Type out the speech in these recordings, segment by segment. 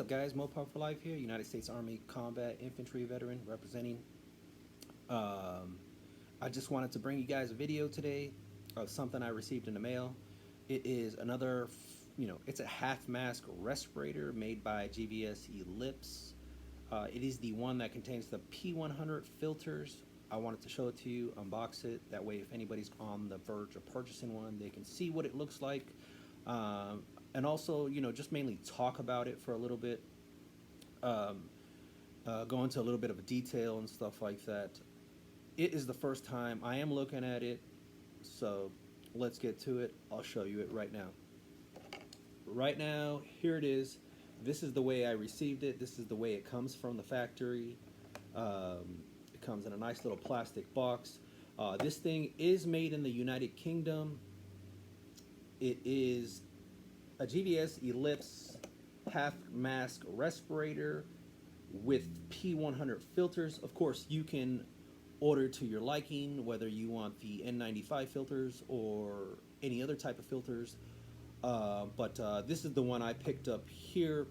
up, guys? Mopar for Life here, United States Army Combat Infantry Veteran representing. I just wanted to bring you guys a video today of something I received in the mail. It is another, it's a half mask respirator made by GVS Elipse. It is the one that contains the P100 filters. I wanted to show it to you, unbox it. That way, if anybody's on the verge of purchasing one, they can see what it looks like. And also, just mainly talk about it for a little bit. Go into a little bit of a detail and stuff like that. It is the first time I am looking at it, so let's get to it. I'll show you it right now. Right now, here it is. This is the way I received it. This is the way it comes from the factory. It comes in a nice little plastic box. This thing is made in the United Kingdom. It is a GVS Elipse half mask respirator with P100 filters. Of course, you can order to your liking, whether you want the N95 filters or any other type of filters. But this is the one I picked up here.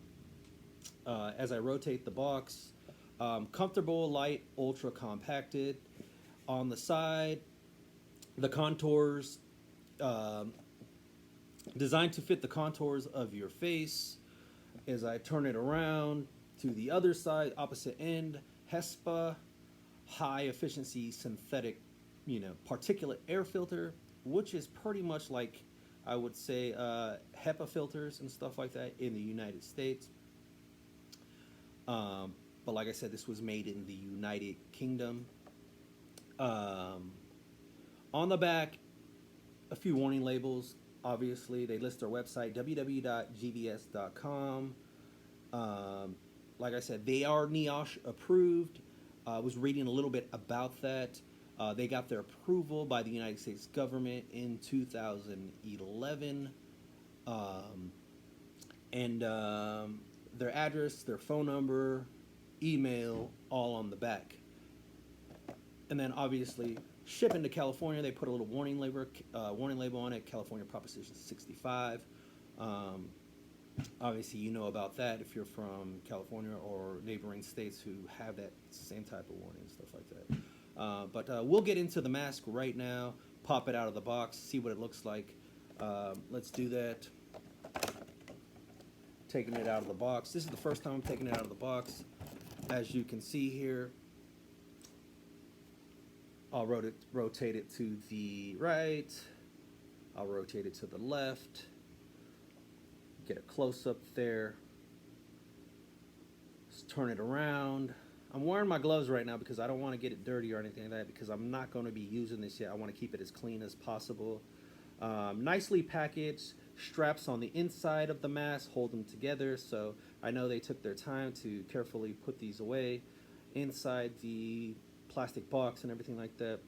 As I rotate the box, comfortable, light, ultra compacted. On the side, the contours, designed to fit the contours of your face. As I turn it around to the other side, opposite end, HESPA, high efficiency synthetic, particulate air filter, which is pretty much like, I would say, HEPA filters and stuff like that in the United States. But like I said, this was made in the United Kingdom. On the back, a few warning labels. Obviously, they list their website, www.gvs.com. Like I said, they are NIOSH approved. I was reading a little bit about that. They got their approval by the United States government in 2011. Their address, their phone number, email, all on the back. And then obviously, shipping to California, they put a little warning label on it, California Proposition 65. Obviously, you know about that if you're from California or neighboring states who have that same type of warning and stuff like that. But we'll get into the mask right now, pop it out of the box, see what it looks like. Let's do that. Taking it out of the box. This is the first time I'm taking it out of the box. As you can see here, I'll rotate it to the right. I'll rotate it to the left. Get a close-up there. Let's turn it around. I'm wearing my gloves right now because I don't want to get it dirty or anything like that, because I'm not going to be using this yet. I want to keep it as clean as possible. Nicely packaged. Straps on the inside of the mask hold them together, so I know they took their time to carefully put these away inside the plastic box and everything like that.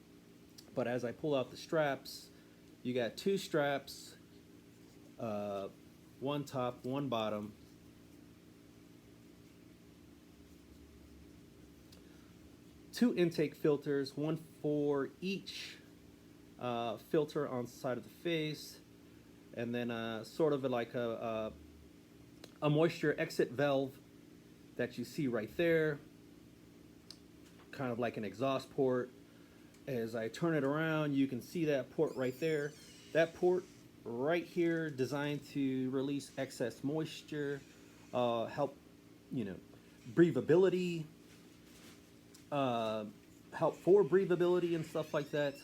But as I pull out the straps, you got two straps, one top, one bottom. Two intake filters, one for each filter on the side of the face, and then sort of like a moisture exit valve that you see right there, kind of like an exhaust port. As I turn it around, you can see that port right there. That port right here, designed to release excess moisture, help, breathability, help for breathability and stuff like that.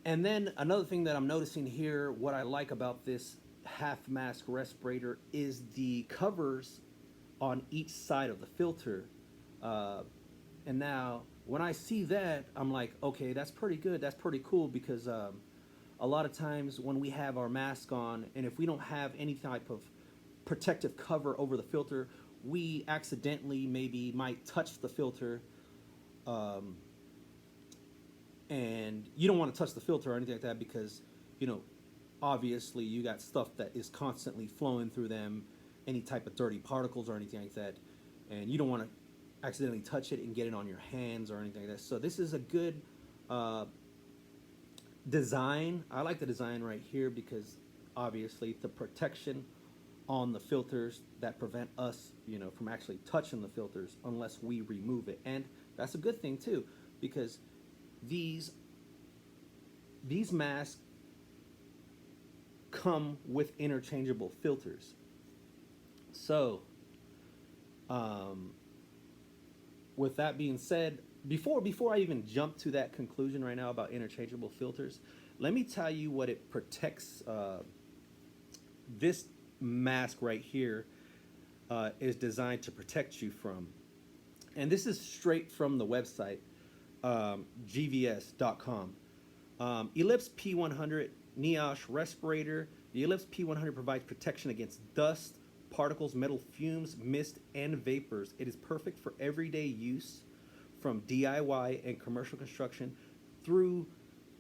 And then another thing that I'm noticing here, what I like about this half mask respirator is the covers on each side of the filter. And now when I see that, I'm like, okay, that's pretty good. That's pretty cool, because a lot of times when we have our mask on, and if we don't have any type of protective cover over the filter, we accidentally maybe might touch the filter. And you don't want to touch the filter or anything like that, because, obviously you got stuff that is constantly flowing through them, any type of dirty particles or anything like that, and you don't want to accidentally touch it and get it on your hands or anything like that. So this is a good design. I like the design right here because obviously the protection on the filters that prevent us, from actually touching the filters unless we remove it. And that's a good thing too, because these masks come with interchangeable filters. So, with that being said, before I even jump to that conclusion right now about interchangeable filters, let me tell you what it protects. This mask right here is designed to protect you from, and this is straight from the website, GVS.com. Elipse P100 NIOSH Respirator. The Elipse P100 provides protection against dust, particles, metal fumes, mist, and vapors. It is perfect for everyday use, from DIY and commercial construction through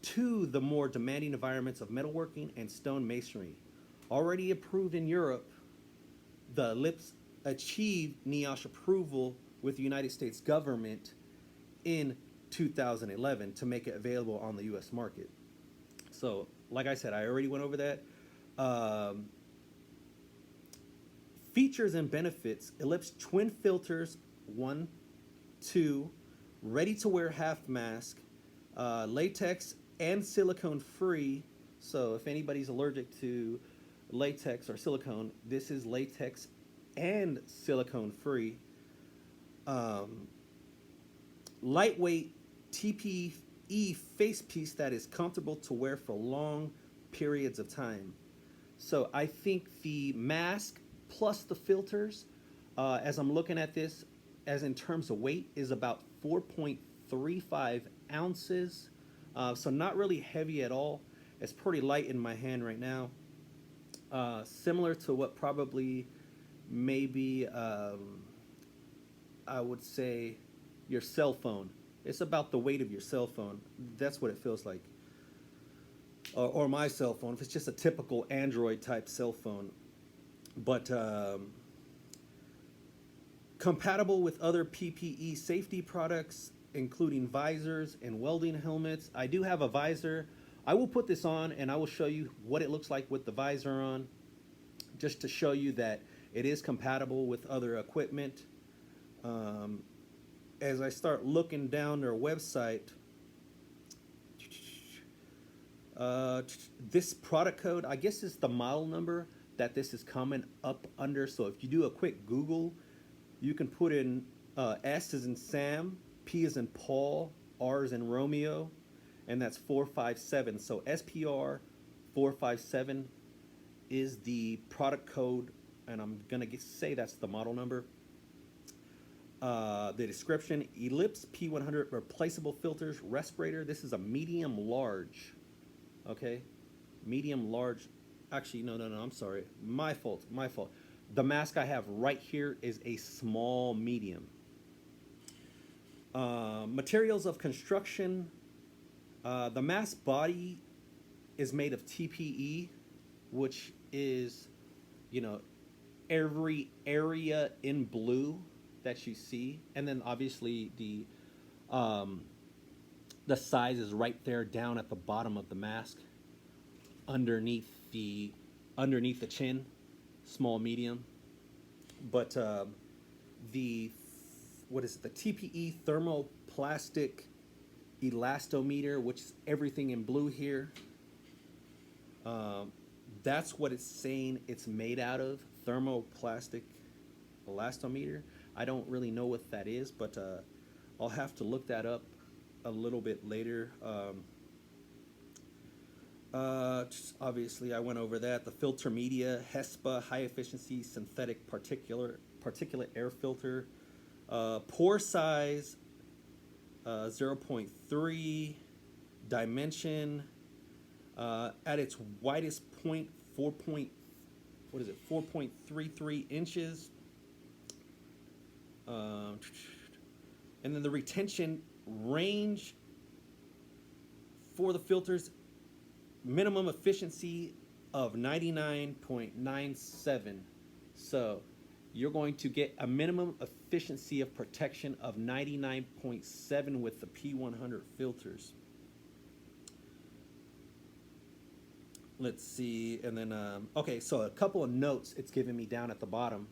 to the more demanding environments of metalworking and stone masonry. Already approved in Europe, the Elipse achieved NIOSH approval with the United States government in 2011 to make it available on the U.S. market. So, like I said, I already went over that. Features and benefits: Elipse twin filters, 1, 2, ready-to-wear half mask, latex and silicone free. So if anybody's allergic to latex or silicone, this is latex and silicone free. Lightweight TPE face piece that is comfortable to wear for long periods of time. So I think the mask plus the filters, as I'm looking at this, as in terms of weight, is about 4.35 ounces. So not really heavy at all. It's pretty light in my hand right now. Similar to what probably maybe I would say your cell phone. It's about the weight of your cell phone. That's what it feels like. Or my cell phone, if it's just a typical Android type cell phone. But compatible with other PPE safety products, including visors and welding helmets. I do have a visor. I will put this on and I will show you what it looks like with the visor on, just to show you that it is compatible with other equipment. As I start looking down their website, this product code, I guess, is the model number that this is coming up under. So if you do a quick Google, you can put in S as in Sam, P as in Paul, R as in Romeo, and that's 457. So SPR 457 is the product code, and I'm gonna say that's the model number. The description: Elipse P100 replaceable filters respirator. This is a medium large. Okay, medium large. Actually, no, I'm sorry. My fault. The mask I have right here is a small medium. Materials of construction. The mask body is made of TPE, which is, every area in blue that you see, and then obviously the size is right there down at the bottom of the mask, underneath the chin, small, medium. But the TPE thermoplastic elastometer, which is everything in blue here, that's what it's saying it's made out of, thermoplastic elastometer. I don't really know what that is, but I'll have to look that up a little bit later. Obviously I went over that. The filter media, HESPA, high efficiency synthetic particulate air filter. Pore size, 0.3. Dimension, at its widest point, 4.33 inches. And then the retention range for the filters, minimum efficiency of 99.97. So you're going to get a minimum efficiency of protection of 99.7 with the P100 filters. let's see, and then okay, so a couple of notes it's giving me down at the bottom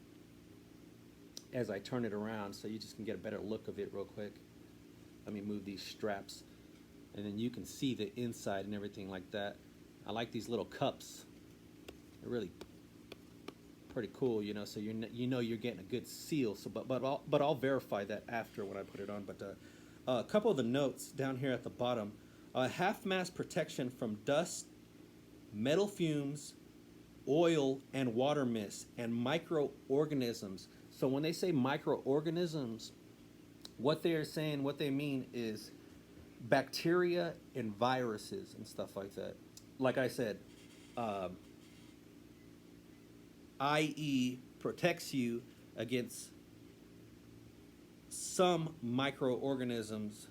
as I turn it around, so you just can get a better look of it real quick. Let me move these straps, and then you can see the inside and everything like that. I like these little cups. They're really pretty cool, you know. So you know you're getting a good seal. So, but I'll verify that after when I put it on. But a couple of the notes down here at the bottom: half mask protection from dust, metal fumes, oil, and water mist, and microorganisms. So when they say microorganisms, what they are saying, what they mean is bacteria and viruses and stuff like that. Like I said, uh, i.e., protects you against some microorganisms,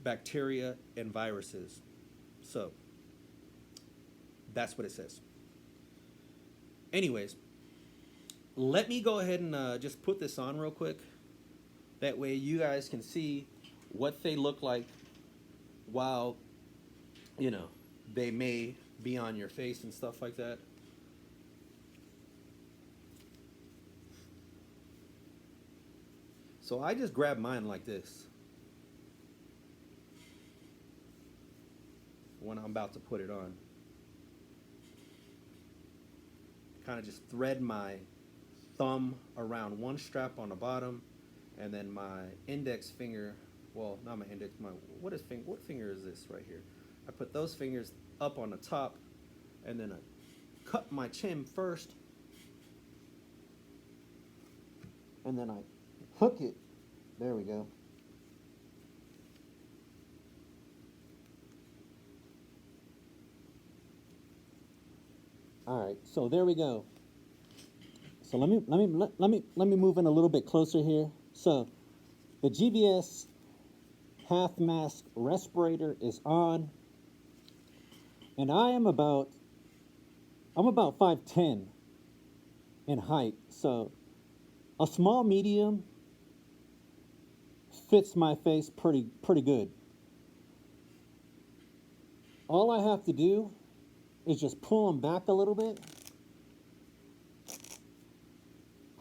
bacteria, and viruses. So that's what it says. Anyways, let me go ahead and just put this on real quick. That way you guys can see what they look like while, you know, they may be on your face and stuff like that. So I just grab mine like this when I'm about to put it on. Kind of just thread my thumb around one strap on the bottom, and then my index finger, well, not my index, what finger is this right here? I put those fingers up on the top, and then I cut my chin first, and then I hook it. There we go. All right, so there we go. So let me move in a little bit closer here. So the GVS Half mask respirator is on, and I'm about 5'10" in height. So a small medium fits my face pretty good. All I have to do is just pull them back a little bit.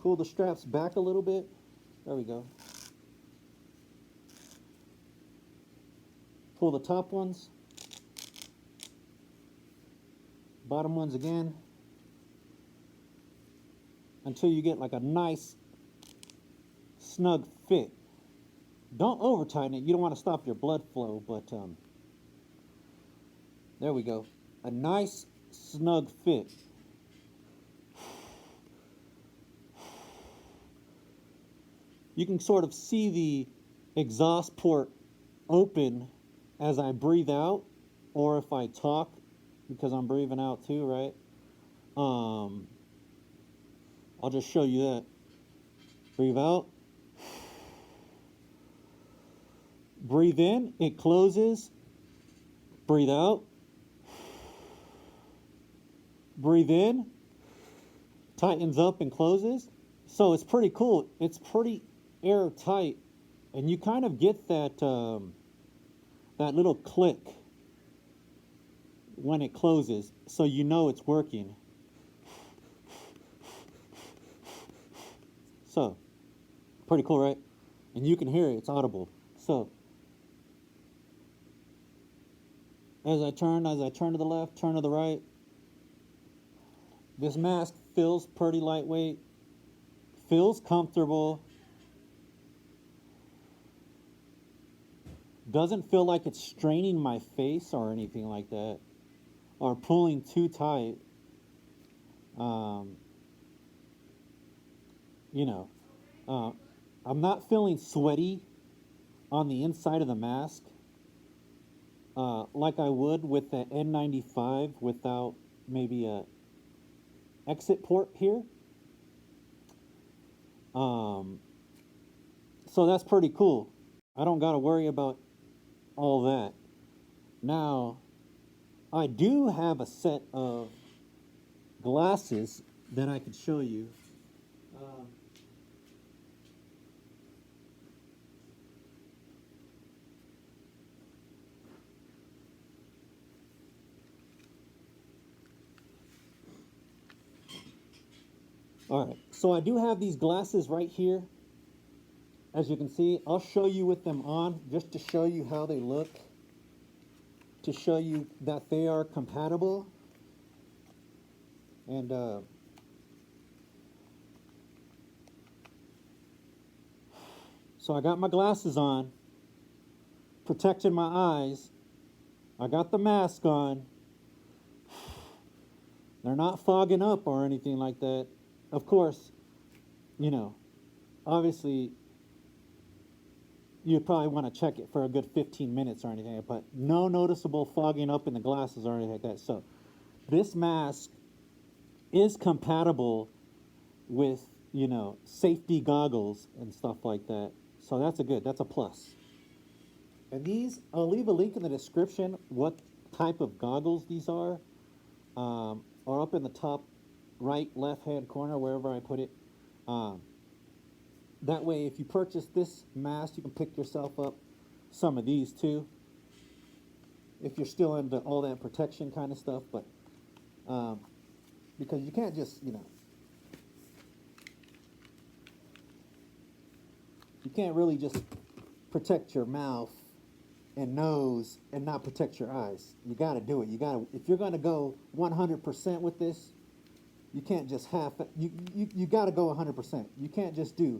Pull the straps back a little bit. There we go. Pull the top ones. Bottom ones again. Until you get like a nice snug fit. Don't over tighten it. You don't want to stop your blood flow, but there we go. A nice snug fit. You can sort of see the exhaust port open as I breathe out, or if I talk, because I'm breathing out too, right? I'll just show you that. Breathe out. Breathe in, it closes. Breathe out. Breathe in, tightens up and closes. So it's pretty cool. It's pretty airtight, and you kind of get that that little click when it closes, so you know it's working. So pretty cool, right? And you can hear it, it's audible. So as I turn to the left, turn to the right, this mask feels pretty lightweight, feels comfortable, doesn't feel like it's straining my face or anything like that, or pulling too tight. You know, I'm not feeling sweaty on the inside of the mask like I would with the N95 without maybe a exit port here. So that's pretty cool. I don't got to worry about all that. Now, I do have a set of glasses that I could show you. All right, so I do have these glasses right here. As you can see, I'll show you with them on just to show you how they look, to show you that they are compatible. And so I got my glasses on, protecting my eyes. I got the mask on. They're not fogging up or anything like that. Of course, you know, obviously you probably want to check it for a good 15 minutes or anything, but no noticeable fogging up in the glasses or anything like that. So this mask is compatible with, safety goggles and stuff like that. So that's a plus. And these, I'll leave a link in the description what type of goggles these are, or up in the top right, left hand corner, wherever I put it. Um, that way, if you purchase this mask, you can pick yourself up some of these too, if you're still into all that protection kind of stuff. But because you can't just, you can't really just protect your mouth and nose and not protect your eyes. You got to do it. If you're going to go 100% with this, you can't just you got to go 100%. You can't just do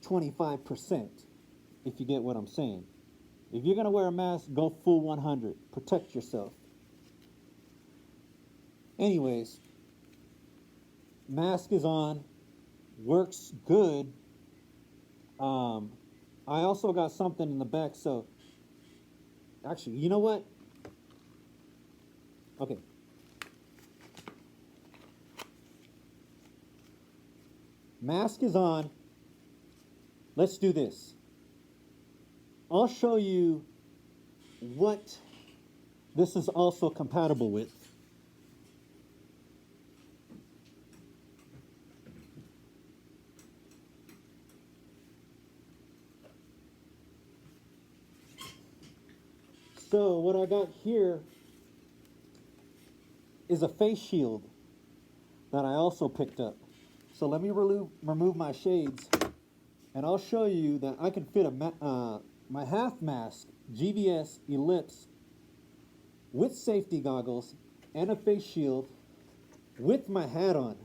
25%, if you get what I'm saying. If you're going to wear a mask, go full 100. Protect yourself. Anyways, mask is on, works good. I also got something in the back, so actually, you know what? Okay. Mask is on. Let's do this. I'll show you what this is also compatible with. So what I got here is a face shield that I also picked up. So let me remove my shades, and I'll show you that I can fit my half mask, GVS Elipse, with safety goggles and a face shield with my hat on.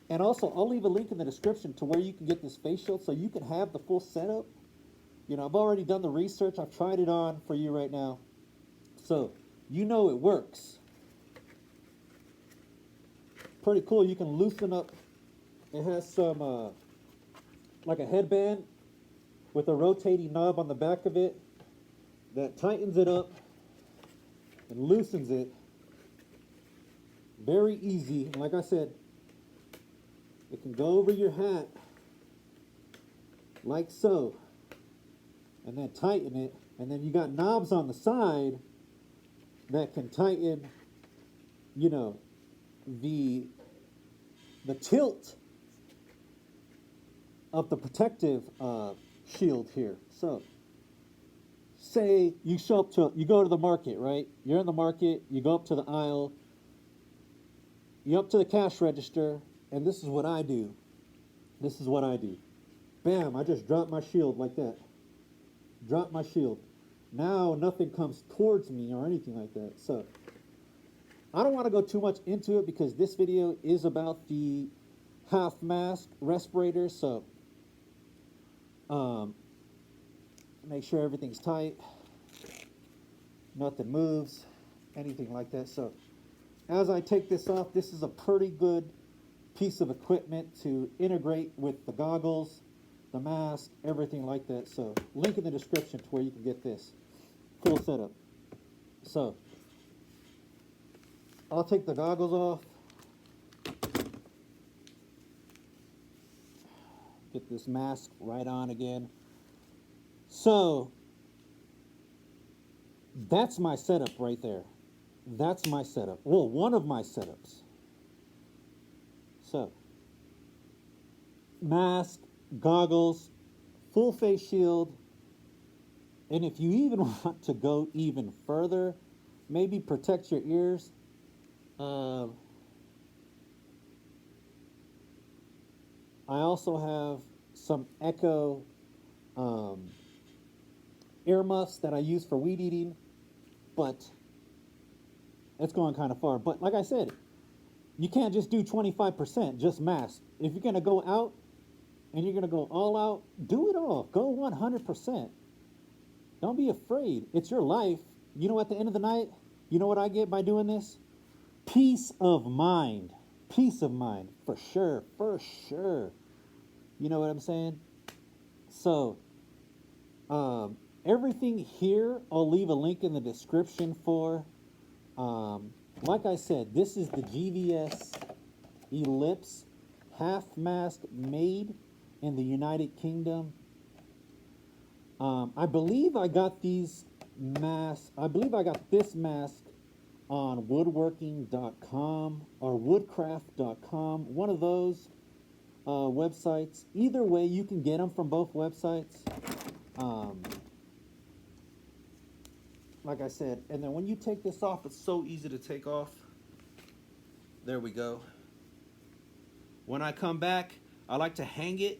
And also, I'll leave a link in the description to where you can get this face shield so you can have the full setup. I've already done the research. I've tried it on for you right now. So, it works. Pretty cool. You can loosen up. It has some, like a headband with a rotating knob on the back of it that tightens it up and loosens it. Very easy. Like I said, it can go over your hat like so, and then tighten it. And then you got knobs on the side that can tighten, the tilt of the protective shield here. So, say you go to the market, right? You're in the market, you go up to the aisle, you up to the cash register, and this is what I do. Bam, I just drop my shield like that. Drop my shield. Now nothing comes towards me or anything like that. So, I don't want to go too much into it because this video is about the half mask respirator. So, make sure everything's tight, nothing moves, anything like that. So, as I take this off, this is a pretty good piece of equipment to integrate with the goggles, the mask, everything like that. So, link in the description to where you can get this full setup. So, I'll take the goggles off, get this mask right on again. So, that's my setup right there. That's my setup. Well, one of my setups. So, mask, goggles, full face shield, and if you even want to go even further, maybe protect your ears. I also have some Echo earmuffs that I use for weed eating, but it's going kind of far. But like I said, you can't just do 25%, just mask. If you're going to go out and you're going to go all out, do it all. Go 100%. Don't be afraid. It's your life. You know, at the end of the night, you know what I get by doing this? Peace of mind. Peace of mind, for sure. For sure. You know what I'm saying? So, everything here, I'll leave a link in the description for. Like I said, this is the GVS Elipse half mask made in the United Kingdom. I believe I got these masks. I believe I got this mask on woodworking.com or woodcraft.com, one of those websites. Either way, you can get them from both websites. Like I said, and then when you take this off, It's so easy to take off. There we go. When I come back, I like to hang it.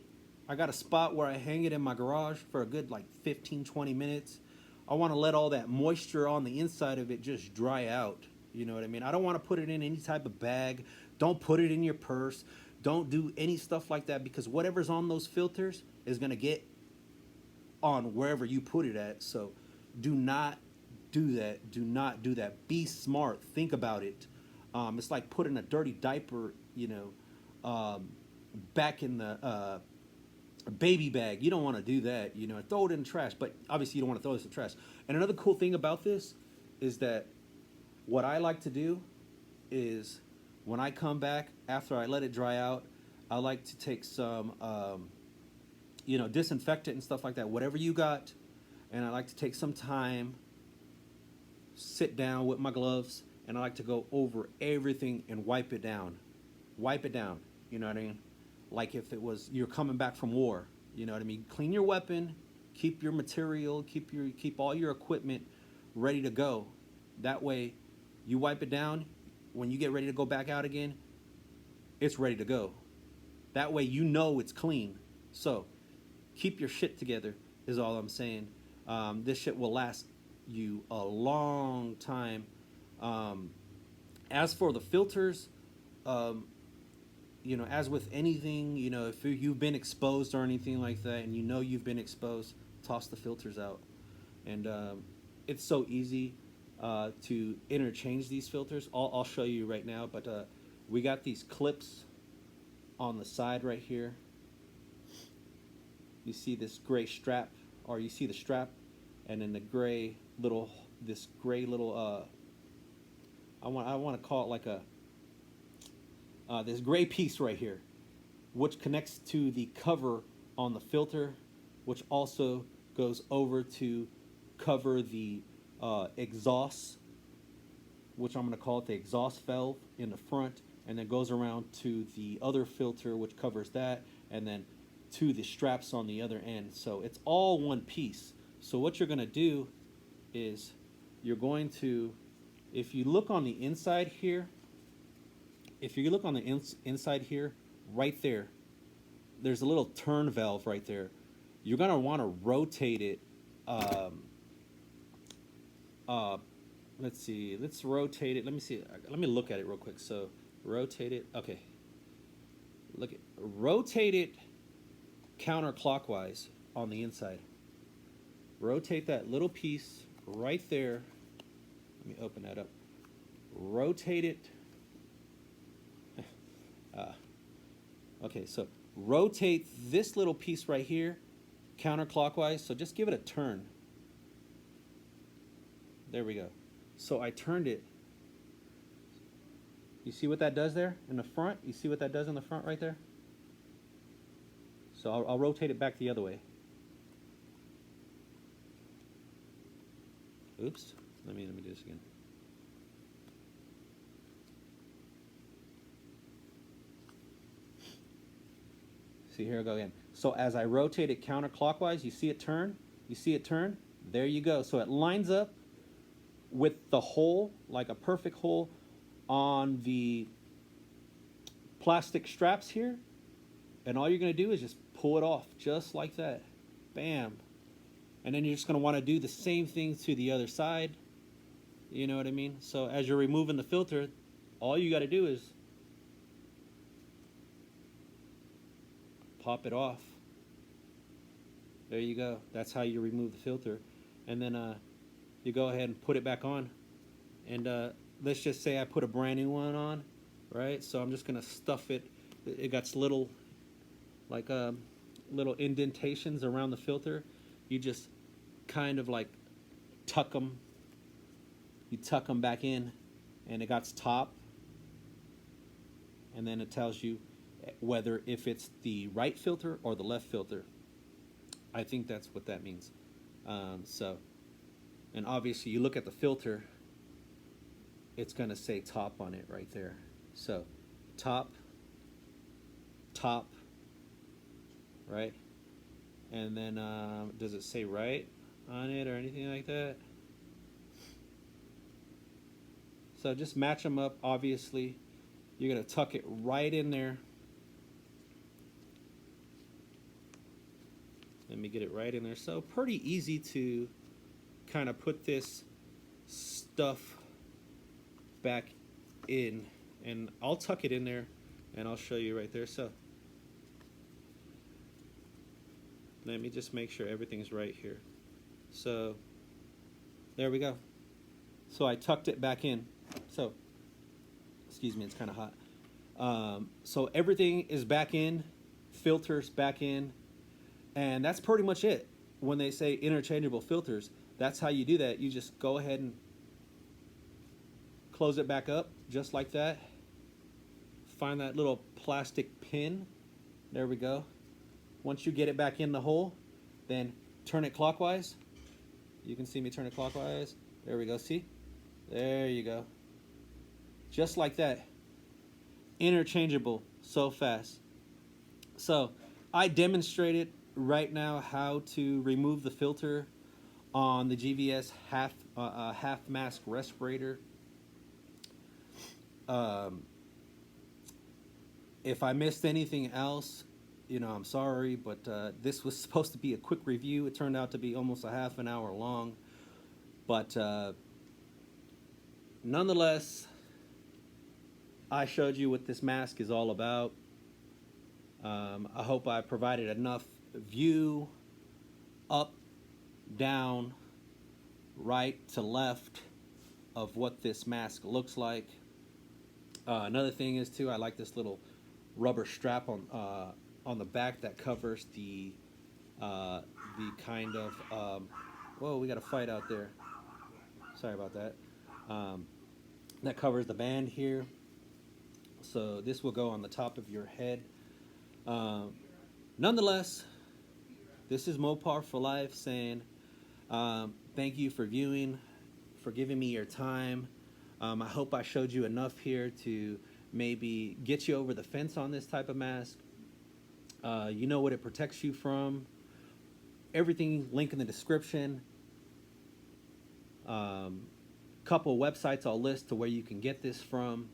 I got a spot where I hang it in my garage for a good like 15-20 minutes. I want to let all that moisture on the inside of it just dry out. You know what I mean? I don't want to put it in any type of bag. Don't put it in your purse. Don't do any stuff like that, because whatever's on those filters is going to get on wherever you put it at. So do not do that. Do not do that. Be smart. Think about it. It's like putting a dirty diaper, back in the baby bag. You don't want to do that. Throw it in the trash. But obviously, you don't want to throw this in the trash. And another cool thing about this is that what I like to do is when I come back after I let it dry out, I like to take some, disinfectant and stuff like that. Whatever you got, and I like to take some time, sit down with my gloves, and I like to go over everything and wipe it down. Wipe it down. You know what I mean? Like if it was you're coming back from war. You know what I mean? Clean your weapon, keep your material, keep all your equipment ready to go. That way, you wipe it down. When you get ready to go back out again, it's ready to go. That way, you know it's clean. So, keep your shit together. Is all I'm saying. This shit will last you a long time. As for the filters, as with anything, if you've been exposed or anything like that, and you've been exposed, toss the filters out. And it's so easy to interchange these filters. I'll show you right now, but we got these clips on the side right here. You see this gray strap, or you see the strap, and then the gray little, I want to call it like this gray piece right here, which connects to the cover on the filter, which also goes over to cover the exhaust, which I'm going to call it the exhaust valve in the front, and then goes around to the other filter, which covers that, and then to the straps on the other end. So it's all one piece. So what you're going to do is you're going to, if you look on the inside here, inside here, right there, there's a little turn valve right there. You're going to want to rotate it. Let's see. Let's rotate it. Let me see. Let me look at it real quick. So rotate it. Okay. Rotate it counterclockwise on the inside. Rotate that little piece right there. Let me open that up. Rotate it. Okay, so rotate this little piece right here counterclockwise. So just give it a turn. There we go. So I turned it. You see what that does there in the front? You see what that does in the front right there? So I'll rotate it back the other way. Oops. Let me do this again. See, here I go again. So as I rotate it counterclockwise, you see it turn? You see it turn? There you go. So it lines up with the hole, like a perfect hole on the plastic straps here. And all you're going to do is just pull it off just like that. Bam. And then you're just going to want to do the same thing to the other side. You know what I mean? So as you're removing the filter, all you got to do is pop it off. There you go. That's how you remove the filter. And then you go ahead and put it back on. And let's just say I put a brand new one on, right? So I'm just going to stuff it. It got little, like little indentations around the filter. You just kind of like tuck them. You tuck them back in, and it got top. And then it tells you whether if it's the right filter or the left filter. I think that's what that means. So, and obviously you look at the filter, it's going to say top on it right there. So, top, right? And then does it say right on it or anything like that? So just match them up, obviously. You're going to tuck it right in there. Let me get it right in there. So pretty easy to kind of put this stuff back in. And I'll tuck it in there and I'll show you right there. So let me just make sure everything's right here. So there we go. So I tucked it back in. So, excuse me, it's kind of hot. So everything is back in, filters back in, and that's pretty much it. When they say interchangeable filters, that's how you do that. You just go ahead and close it back up, just like that. Find that little plastic pin. There we go. Once you get it back in the hole, then turn it clockwise. You can see me turn it clockwise. There we go, see? There you go. Just like that. Interchangeable so fast. So I demonstrated right now how to remove the filter on the GVS half mask respirator. If I missed anything else, you know, I'm sorry, but this was supposed to be a quick review. It turned out to be almost a half an hour long. But nonetheless, I showed you what this mask is all about. I hope I provided enough view, up, down, right to left of what this mask looks like. Another thing is too, I like this little rubber strap on the back that covers the kind of whoa, we got a fight out there. Sorry about that. That covers the band here. So this will go on the top of your head. Nonetheless, this is Mopar for Life saying thank you for viewing, for giving me your time. I hope I showed you enough here to maybe get you over the fence on this type of mask. You know what it protects you from. Everything link in the description. Couple websites I'll list to where you can get this from.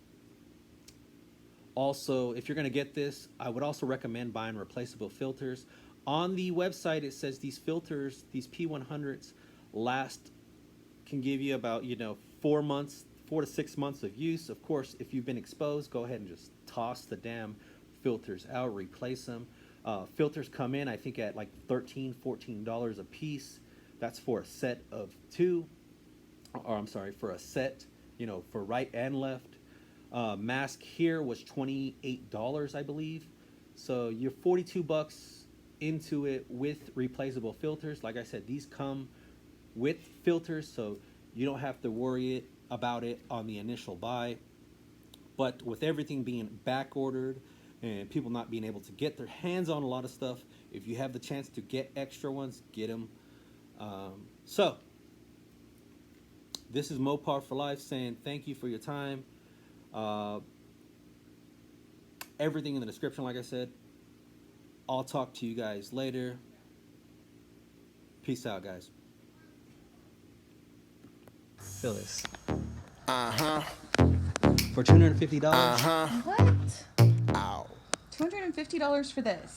Also, if you're going to get this, I would also recommend buying replaceable filters. On the website, it says these filters, these P100s, can give you about 4 to 6 months of use. Of course, if you've been exposed, go ahead and just toss the damn filters out, replace them. Filters come in, I think, at like $13, $14 a piece. That's for a set of two, or I'm sorry, for a set, for right and left. Mask here was $28, I believe. So you're $42 into it with replaceable filters. Like I said, these come with filters, so you don't have to worry about it on the initial buy. But with everything being back ordered and people not being able to get their hands on a lot of stuff, if you have the chance to get extra ones, get them. So this is Mopar for Life saying thank you for your time. Everything in the description, like I said. I'll talk to you guys later. Peace out, guys. Feel this. For $250. What? Ow. 250 $250 for this.